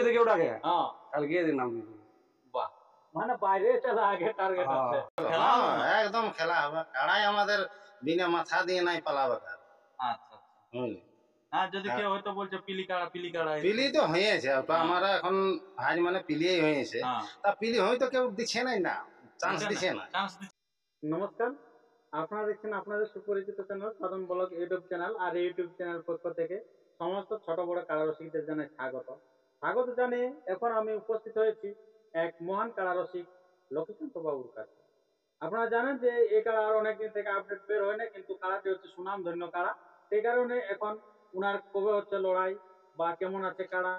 থেকে ওটাকে হ্যাঁ কালকে নাম দিয়েছি। বাহ মানে বাইরে চলা আগে টার্গেট আছে খেলা হবে না? একদম খেলা হবে কাড়াই আমাদের বিনা মাথা দিয়ে নাই পালাবে কার আচ্ছা আচ্ছা বুঝলি হ্যাঁ যদি কেউ হয়তো বলছে পিলি কাড়া পিলি তো হয়েছে ওটা হ্যাঁ। আমরা এখন হাজ মানে পিলিয়েই হয়েছে হ্যাঁ তা পিলি হয়তো কেউ দিচ্ছে নাই না চান্স দিচ্ছে না চান্স দিচ্ছে। নমস্কার, আপনারা দেখছেন আপনাদের সুপরিচিত চ্যানেল সাধন ব্লগ ইউটিউব চ্যানেল। আর ইউটিউব চ্যানেল পক্ষ থেকে সমস্ত ছোট বড় কাড়া রসিকদের জানাই স্বাগত জানিয়ে এখন আমি উপস্থিত হয়েছি এক মহান কাড়া রসিক লক্ষ্মীকান্ত বাবুর কাছে। আপনারা জানেন যে এই কাড়া আর অনেকদিন থেকে আপডেট বের হয় না, কিন্তু কাড়াটি হচ্ছে সুনাম ধন্য কাড়া। সেই কারণে এখন উনার কবে হচ্ছে লড়াই বা কেমন আছে কাড়া,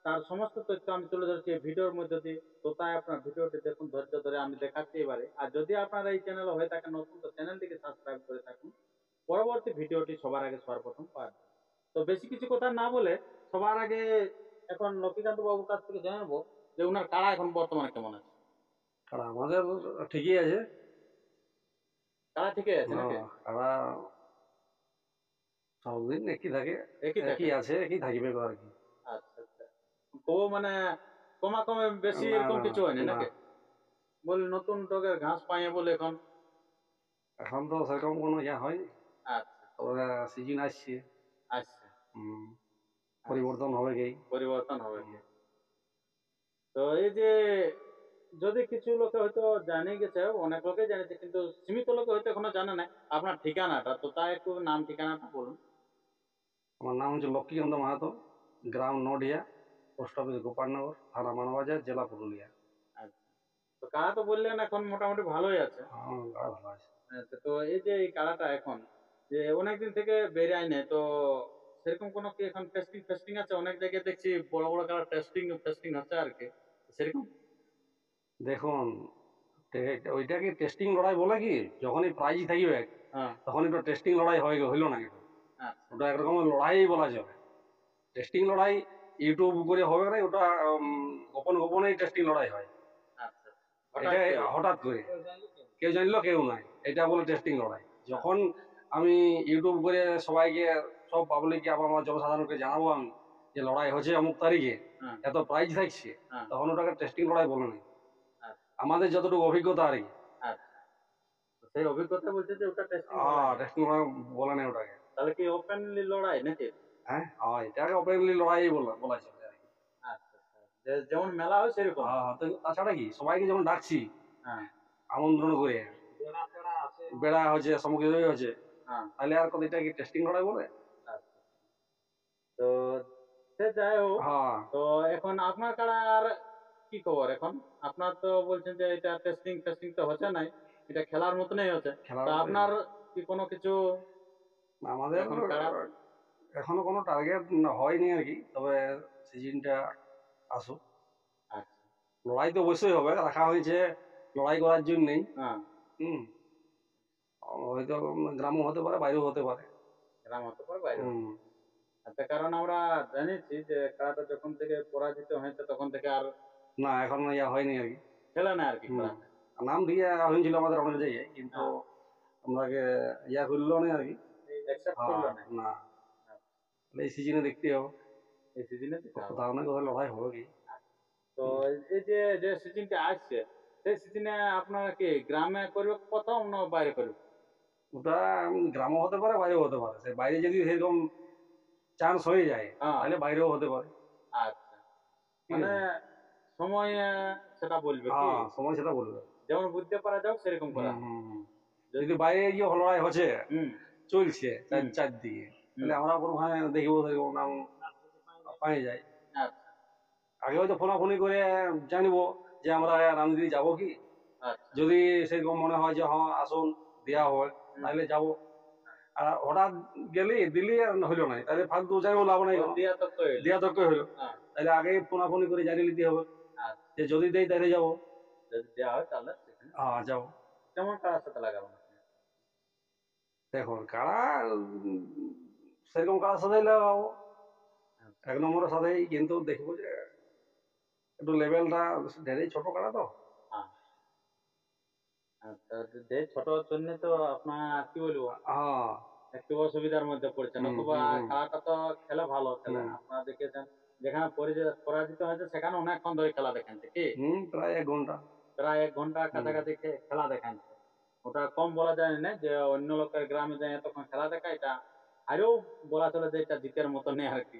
তার সমস্ত তথ্য আমি তুলে ধরছি এই ভিডিওর মধ্যে দিয়ে। তো তাই আপনার ভিডিওটি দেখুন ধৈর্য ধরে, আমি দেখাচ্ছি এবারে। আর যদি আপনারা এই চ্যানেল হয়ে থাকেন নতুন, তো চ্যানেলটিকে সাবস্ক্রাইব করে থাকুন, পরবর্তী ভিডিওটি সবার আগে সর্বপ্রথম পাবেন। তো বেশি কিছু কথা না বলে সবার আগে এখন লক্ষ্মীকান্ত বাবুর কাছ থেকে জানাবো যে উনার কাড়া এখন বর্তমানে কেমন আছে। আর আমাদের ঠিকই আছে। কাড়া ঠিকই আছে নাকি? কারা সবদিন একই থাকে, একই আছে, একই থাকবে আর কি। আচ্ছা আচ্ছা, ও মানে কমে বেশি না, এরকম না, কিছু হয়নি না। নাকি? বলি নতুন টগের ঘাস পাইয়ে বলে এখন। এখন তো সেরকম কোনো ইয়া হয়নি, আচ্ছা তবে সিজন আসছে, আচ্ছা পরিবর্তন হবে কি। পরিবর্তন হবে কি। তো এই যে যদি কিছু লোকে হয়তো জানে গেছে, অনেক লোকে জানেছে, কিন্তু সীমিত লোকে হয়তো এখনো জানে না আপনার ঠিকানাটা। তো তাই একটু নাম ঠিকানাটা বলুন। আমার নাম হচ্ছে লক্ষ্মীকান্ত মাহাতো, গ্রাম নডিয়া, পোস্ট অফিস গোপালনগর, থানা মানবাজার, জেলা পুরুলিয়া। আচ্ছা, তো কাড়া তো বললেন এখন মোটামুটি ভালোই আছে। ভালো আছে। আচ্ছা, তো এই যে এই কাড়াটা এখন যে অনেকদিন থেকে বেরিয়ে নেই, তো সেরকম কোনো কি এখন টেস্টিং আছে? অনেক জায়গায় দেখছি বড় বড় কাড়া টেস্টিং হচ্ছে আর কি, সেরকম? দেখুন, ওইটাকে টেস্টিং লড়াই বলে কি, যখনই প্রাইজ থাকবে হ্যাঁ তখন একটু টেস্টিং লড়াই হইল না কিন্তু। আচ্ছা ওটা একরকমের লড়াই বলা যাবে। টেস্টিং লড়াই ইউটিউব করে হবে না, ওটা গোপনেই টেস্টিং লড়াই হয়। আচ্ছা এটা হঠাৎ করে কেউ জানলো কেউ নাই, এটা বলে টেস্টিং লড়াই। যখন আমি ইউটিউব করে সবাইকে, সব পাবলিককে, আমার জনসাধারণকে জানাবো আমি যে লড়াই হচ্ছে অমুক তারিখে, হ্যাঁ এত প্রাইজ থাকছে, হ্যাঁ তখন ওটাকে টেস্টিং লড়াই বলে না। আচ্ছা আমাদের যতটুকু অভিজ্ঞতা আর কি, আচ্ছা, তো সেই অভিজ্ঞতা বলছে যে ওটা টেস্টিং টেস্টিং লড়াই বলে না ওটাকে। তাহলে কি ওপেনলি লড়াই নাকি? হ্যাঁ, এটাকে ওপেনলি লড়াই বলা চলে আর কি। আচ্ছা আচ্ছা, যেমন মেলা হয় সেরকম? তাছাড়া কি, সবাইকে যখন ডাকছি হ্যাঁ আমন্ত্রণ করে, বেড়া হচ্ছে, সামগ্রী হচ্ছে, হ্যাঁ তাহলে আর কত এটা কি টেস্টিং লড়াই বলে? আচ্ছা, তো সে যাই হোক। হ্যাঁ, তো এখন আপনার কাড়ার কি খবর এখন? আপনার তো বলছেন যে এটা টেস্টিং তো হচ্ছে নাই, এটা খেলার মতনই হচ্ছে। খেলার তো মতোই। আপনার কি কোনো কিছু আমাদের এখন কাড়া? এখনো কোনো টার্গেট হয়নি আর কি, তবে সিজনটা আসুক। আচ্ছা লড়াই তো অবশ্যই হবে, রাখা হয়েছে লড়াই করার জন্যই। হ্যাঁ, হুম, হয়তো গ্রামও হতে পারে, বাইরেও হতে পারে। গ্রাম হতে পারে, বাইরে হতে হুম, পারে। আচ্ছা, কারণ আমরা জানিছি যে কাড়াটা যখন থেকে পরাজিত হয়েছে তখন থেকে আর না এখন ইয়া হয়নি আর কি। খেলে না আর কি হুম, কাড়াটা। নাম দিয়ে হয়েছিল আমাদের অনেক জায়গায়, কিন্তু হ্যাঁ, আমাকে ইয়া করলো না আর কি। অ্যাকসেপ্ট হ্যাঁ, করলো না। না, আচ্ছা, এই সিজনে দেখতে হবে, এই সিজনে দিতে হবে। কোথাও না কোথাও লড়াই হবে কি। তো এই যে যে সিজনটা আসছে, সেই সিজনে আপনারা কি গ্রামে করবে প্রথম না বাইরে করবে? ওটা গ্রামও হতে পারে, বাইরেও হতে পারে। সে বাইরে যদি সেরকম চান্স হয়ে যায়, হ্যাঁ তাহলে বাইরেও হতে পারে। আচ্ছা, ঠিক মানে আছে, সময় সেটা বলবে কি, হ্যাঁ, সময় সেটা বলবে। যেমন বুঝতে পারা যাও সেরকম করা হুম, হবে। হুম, হুম। যদি বাইরে গিয়ে লড়াই হচ্ছে, হুম চলছে হুম চারদিকে, হুম তাহলে আমরা কোনোখানে দেখবো সেরকম নাম পাই যায়। আচ্ছা আগে হয়তো ফোনাফোনি করে জানবো যে আমরা রামদিদি যাবো কি। আচ্ছা যদি সেরকম মনে হয় যে হ্যাঁ আসুন, দেওয়া হয়, তাহলে যাবো। আর হঠাৎ দিলি আর হইলো না, তাহলে ফালতু যাইবো, লাভ নাই, দিয়া তো কইল। দেওয়া তর্কই হইলো। হ্যাঁ তাহলে আগে ফোনাফোনি করে জানিয়ে নিতে হবে আচ্ছা, যে যদি দেয় তাহলে যাবো। যদি দেওয়া হয় তাহলে সেখানে হ্যাঁ, যাবো। কেমন কারার সাথে লাগাবেন আপনি? দেখুন, কারা সেরকম কারার সাথেই লাগাবো, আচ্ছা, 1 নম্বরের সাথেই, কিন্তু দেখবো যে একটু লেভেলটা ঢেরেই ছোট কারা তো। হ্যাঁ আচ্ছা, যে ছোট জন্য তো আপনার কি বলবো হ্যাঁ, একটু অসুবিধার মধ্যে পড়ছেন, হুম, অথবা হুম, হুম, খেলাটা তো খেলে ভালো খেলে হুম। আপনারা দেখেছেন যেখানে পরাজিত হয়েছে সেখানে অনেকক্ষণ ধরে খেলা দেখাচ্ছে কি প্রায় 1 ঘন্টা। প্রায় 1 ঘন্টা কাছাকাছি খেলা দেখাচ্ছে। ওটা কম বলা যায় না যে অন্য লোকের গ্রামে যায় এতক্ষণ খেলা দেখা, এটা আরও বলা চলে যে এটা জিতের মতো নেই আর কি,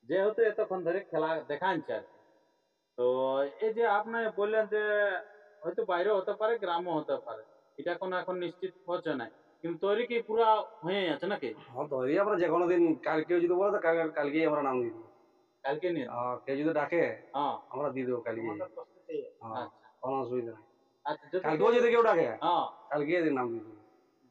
যেহেতু এতক্ষণ ধরে খেলা দেখাচ্ছে আর কি। তো এই যে আপনি বললেন যে হয়তো বাইরেও হতে পারে গ্রামও হতে পারে, এটা কোনো এখন নিশ্চিত হচ্ছে না, কিন্তু তৈরি কি পুরা হয়ে আছে নাকি? হ্যাঁ, তো এই আমরা যে কোনো দিন কেউ যদি বলে তো কালকেই আমরা নাম দিয়ে দেবো। কালকে নিয়ে কেউ যদি ডাকে হ্যাঁ আমরা দিয়ে দেবো কালকে। হ্যাঁ, আচ্ছা কোনো অসুবিধা নেই। আচ্ছা যদি কালকেও যদি কেউ ডাকে হ্যাঁ কালকে নাম দিয়ে দেবো।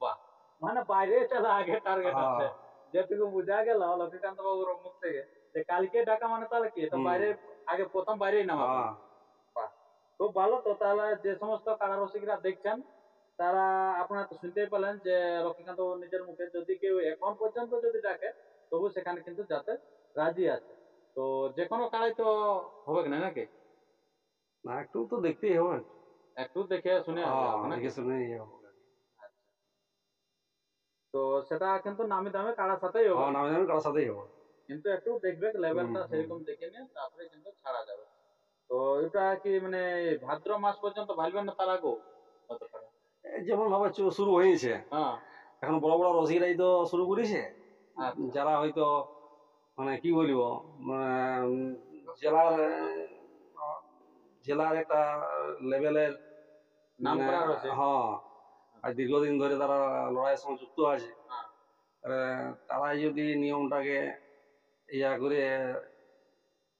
বাহ, মানে বাইরে চলা আগে টার্গেট হ্যাঁ। আছে, যেটুকু বোঝা গেল লক্ষ্মীকান্ত বাবুর মুখ থেকে যে কালকে ডাকা মানে তাহলে কি তো বাইরে আগে প্রথম বাইরেই নামা। হ্যাঁ, বাহ, খুব ভালো। তো তাহলে যে সমস্ত কারারসিকরা দেখছেন তারা আপনারা তো শুনতেই পেলেন যে লক্ষ্মীকান্ত বাবু নিজের মুখে যদি কেউ এখন পর্যন্ত যদি ডাকে তবু সেখানে কিন্তু যাতে রাজি আছে। তো যে কোনো কারাই তো হবে না নাকি, না একটু তো দেখতেই হবে। একটু দেখে শুনে হবে হ্যাঁ, নাকি? দেখে শুনে ইয়ে হবে। তো সেটা কিন্তু নামি দামে কারার সাথেই হবে, হ্যাঁ, নামে নামে কারোর সাথেই হবে। কিন্তু একটু দেখবে লেভেলটা হুম। সেরকম দেখে নিয়ে তারপরে কিন্তু ছাড়া যাবে। তো এটা কি মানে ভাদ্র মাস পর্যন্ত ভালবেন না তার আগেও হতে পারে? এই যেমন ভাবে শুরু হয়েছে, হ্যাঁ এখন বড় বড় রসিকরাই তো শুরু করেছে। আচ্ছা যারা হয়তো মানে কি বলবো, উম, জেলার জেলার একটা লেভেলের নাম মানে, করা রয়েছে। হ্যাঁ, আর দীর্ঘদিন ধরে তারা লড়াইয়ের সঙ্গে যুক্ত আছে। হ্যাঁ তারাই যদি নিয়মটাকে ইয়া করে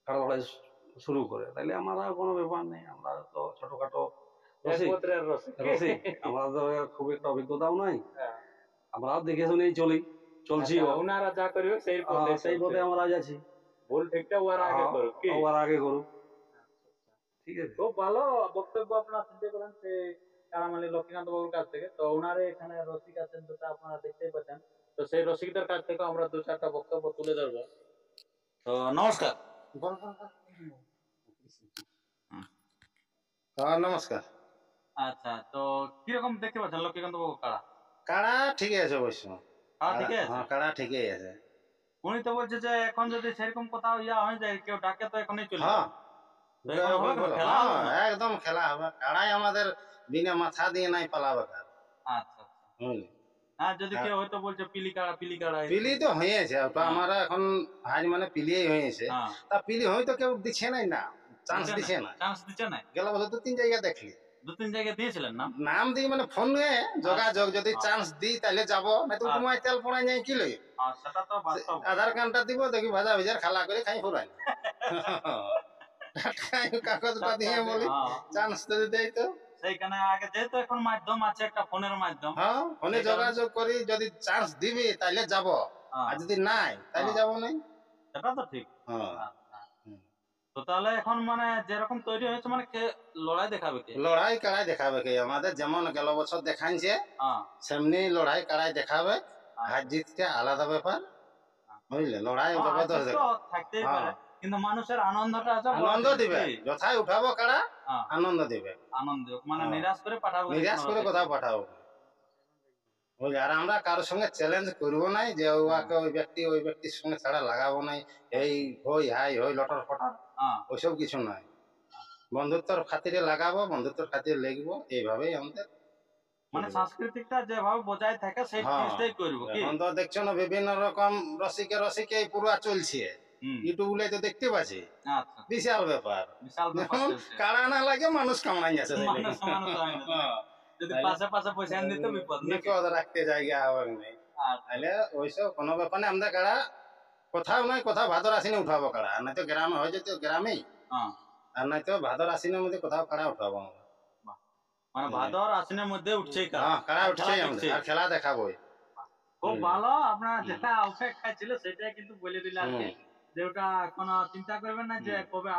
কারা লড়াই শুরু করে তাহলে আমরা কোনো ব্যাপার নেই, আমরা তো ছোটখাটো রসিক একপত্রের রসিক। রসিক আমরা তো খুব একটা অভিজ্ঞতাও নাই, হ্যাঁ। আমরাও দেখে শুনেই চলছিও। আচ্ছা, ওনারা যা করবে সেই পথে সেই পথে আমরা যাচ্ছি। ভুল ঠিকটা ওরা আগে করুক কি? ওর আগে করুক, ঠিক আছে। খুব ভালো বক্তব্য আপনারা শুনতে পেলেন সেই কারামালি লক্ষ্মীকান্ত বাবুর কাছ থেকে। তো ওনারে এখানে রসিক আছেন যেটা আপনারা দেখতেই পাচ্ছেন, তো সেই রসিকদের কাছ থেকে আমরা 2-4টা বক্তব্য তুলে ধরবো। তো নমস্কার। হ্যাঁ, নমস্কার। আচ্ছা, তো কিরকম দেখতে পাচ্ছেন লক্ষ্মীকান্ত বাবু কারা? কাড়া ঠিকই আছে অবশ্য। ঠিকই আছে। হ্যাঁ, কাড়া ঠিকই আছে। উনি তো বলছে যে এখন যদি সেরকম কোথাও ইয়া হয়ে যায় কেউ ডাকে তো এখনই চলে হ্যাঁ, যাবে। তো এখন হবে না, খেলা হবে না? একদম খেলা হবে। কাড়াই আমাদের বিনা মাথা দিয়ে নাই পালাবে কার, আচ্ছা আচ্ছা। বুঝলি? হ্যাঁ, যদি কেউ হয়তো বলছে পিলি কাড়া পিলি তো হয়েছে, ওটা আমরা এখন আজ মানে পিলিয়েই হয়েছে। হ্যাঁ তা পিলি হয়তো কেউ দিচ্ছে নাই, না চান্স দিচ্ছে না। চান্স দিচ্ছে না? গেল বছর 2-3 জায়গা দেখলি 2-3 জায়গায় দিয়েছিলেন না? নাম দিই মানে ফোনে যোগাযোগ, যদি আচ্ছা। চান্স দিই তাহলে যাবো, না তো তোমায় তেল পড়াই যায় কি লই। সেটা তো বাস্তব। আধার কার্ডটা দিব, দেখি ভাজা ভিজার খালা করে খাই ফুরাই কাগজটা দিয়ে বলি চান্স যদি দেয় তো সেইখানে আগে যেহেতু এখন মাধ্যম আছে একটা ফোনের মাধ্যম। হ্যাঁ, ফোনে যোগাযোগ করি, যদি চান্স দিবি তাহলে যাব, আর যদি নাই তাহলে যাব না। সেটা তো ঠিক। হ্যাঁ, আচ্ছা। তো তাহলে এখন মানে যেরকম তৈরি হয়েছে মানে কে লড়াই দেখাবে কে? লড়াই কাড়াই দেখাবে কে আমাদের, যেমন গেল বছর দেখাইছে সেমনি লড়াই কাড়াই দেখাবে। হার জিতটা আলাদা ব্যাপার, বুঝলে? লড়াই জবরদস্ত থাকতেই পারে, কিন্তু মানুষের আনন্দটা আছে, আনন্দ দিবে, যথাই উঠাবো কাড়া আনন্দ দিবে, আনন্দ মানে নিরাশ করে পাঠাবো, নিরাশ করে কোথাও পাঠাবো, বুঝলি? আর আমরা কারোর সঙ্গে চ্যালেঞ্জ করবো নাই যে ওকে ওই ব্যক্তির সঙ্গে ছাড়া লাগাবো নাই, এই হই হাই হই লটর ফটর, ওইসব কিছু নাই। বন্ধুত্বর খাতিরে লাগাবো, বন্ধুত্বর খাতিরে লিখবো, এইভাবেই আমাদের মানে সাংস্কৃতিকটা যেভাবে বজায় থাকে সেই জিনিসটাই করবো কি? এখন তো দেখছো না বিভিন্ন রকম রসিকে পুরা চলছে, ইউটিউবে তো দেখতে পাচ্ছি। আচ্ছা, বিশাল ব্যাপার, বিশাল ব্যাপার এখন চলছে। কাড়া না লাগে মানুষ কামড়াই যাচ্ছে, মানুষ হয় না। যদি পাশে পাশে পয়সা দিতে বিপদ নাকি? বিপদ রাখতে জায়গা আবার নেই। তাহলে ওইসব কোনো ব্যাপার নেই, আমাদের কাড়া কোথাও নয় কোথাও ভাদর আশ্বিনে উঠাবো কাড়া, আর নয়তো গ্রামে হয়ে যেত গ্রামেই, আর নয়তো ভাদর আশ্বিনের মধ্যে কোথাও কাড়া উঠাবো আমরা। মানে ভাদর আশ্বিনের মধ্যে উঠছেই হ্যাঁ, কাড়া উঠছেই আমাদের, আর খেলা দেখাবোই। খুব ভালো, আপনারা যেটা অপেক্ষায় ছিল সেটাই কিন্তু বলে দিলে আর কি, যে ওটা কোনো চিন্তা করবেন না যে কবে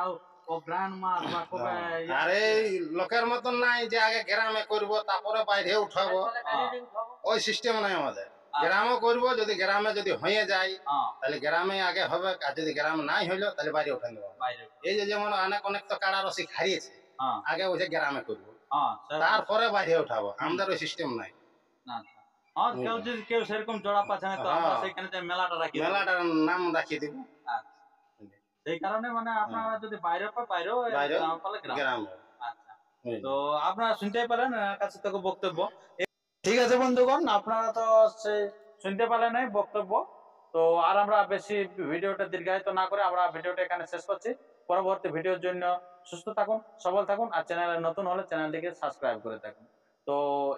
অগ্রহায়ণ মাস বা কবে। আর এই লোকের মতন নাই যে আগে গ্রামে করবো তারপরে বাইরে উঠাবো, ওই সিস্টেম নাই আমাদের। গ্রামও করবো, যদি গ্রামে যদি হয়ে যায় তাহলে গ্রামে আগে হবে, আর যদি গ্রাম নাই হইলো তাহলে বাইরে উঠান দেবো। এই যে যেমন অনেক তো কাড়া রসিক হারিয়েছে, আগে ওই যে গ্রামে করবো তারপরে বাইরে উঠাবো, আমাদের ওই সিস্টেম নাই। কেউ যদি কেউ সেরকম জোড়া পাচ্ছে না তো আমরা সেখানে যে মেলাটা রাখি, মেলাটার নাম রাখিয়ে দিব। সেই কারণে মানে আপনারা যদি বাইরে বাইরেও বাইরে গ্রাম পালে গ্রাম। গ্রামে আচ্ছা, তো আপনারা শুনতেই পেলেন এনার কাছে থেকে বক্তব্য। ঠিক আছে বন্ধুগণ, আপনারা তো শুনতে পেলেন এই বক্তব্য। তো আর আমরা বেশি ভিডিওটা দীর্ঘায়িত না করে আমরা ভিডিওটা এখানে শেষ করছি। পরবর্তী ভিডিওর জন্য সুস্থ থাকুন, সবল থাকুন, আর চ্যানেলে নতুন হলে চ্যানেলটিকে সাবস্ক্রাইব করে থাকুন। তো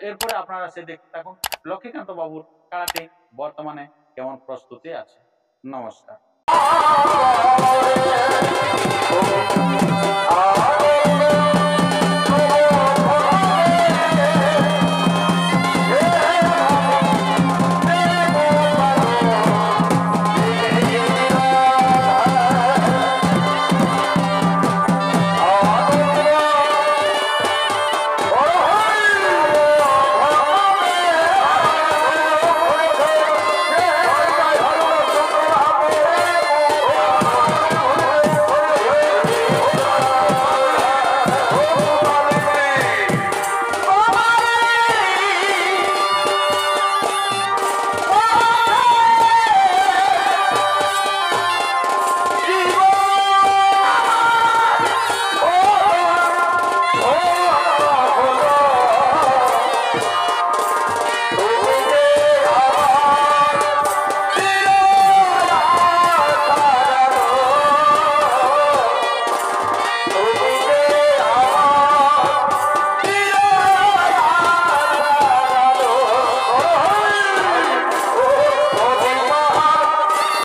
এরপরে আপনারা সে দেখতে থাকুন লক্ষ্মীকান্ত বাবুর কারাটি বর্তমানে কেমন প্রস্তুতি আছে। নমস্কার।